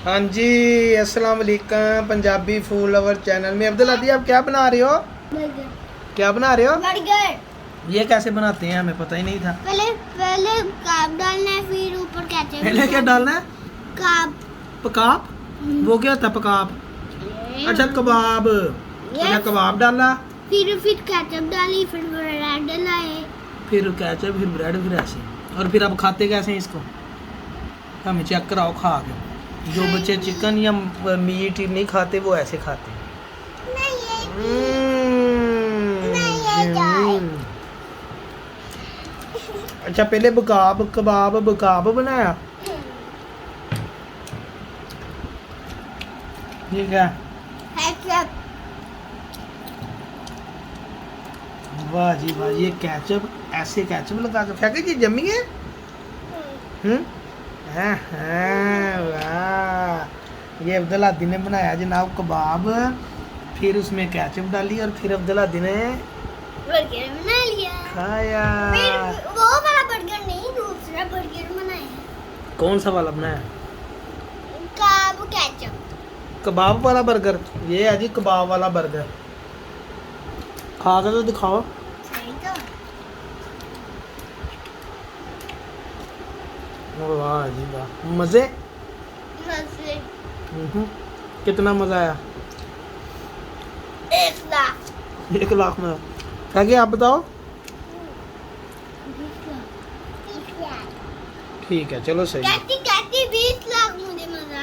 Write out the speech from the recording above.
हाँ जी, अस्सलाम वालेकुम। पंजाबी फूड लवर चैनल में अब्दुल आदि, आप क्या बना रहे हो? बर्गर। क्या बना रहे हो? बर्गर। ये कैसे बनाते हैं, हमें पता ही नहीं था। पहले पहले काप डालना है, फिर ऊपर केचप। पहले क्या डालना है? काप। पकाप? वो क्या होता है पकाप? अच्छा, कबाब। अच्छा, कबाब डाला, फिर केचप डाली, फिर ब्रेड डाले। फिर केचप, फिर ब्रेड, फिर ऐसे। और फिर आप खाते कैसे हैं इसको? हमें चेक कराओ खा के। जो बच्चे चिकन या मीट नहीं खाते वो ऐसे खाते हैं। हम्म। अच्छा, पहले बकाब बनाया। ठीक है। केचप। वाह जी वाह, ये केचप, ऐसे केचप लगा के फेंके जी, जमी है। वाह, ये अब्दुल आदि ने बनाया जनाब कबाब, फिर उसमें केचप डाली और फिर अब्दुल आदि ने बर्गर बना लिया। खाया। फिर वो वाला बर्गर नहीं, दूसरा बर्गर बनाया। कौन सा वाला बनाया? काप केचप। कबाब वाला बर्गर। ये है जी कबाब वाला बर्गर। खा के तो दिखाओ। सही तो। वाह जी वाह, मजे। मजे। कितना मजा आया? 1 लाख। 1 लाख में क्या? आप बताओ। 20 लाख। ठीक है, चलो सही है। कहती कहती 20 लाख मुझे मजा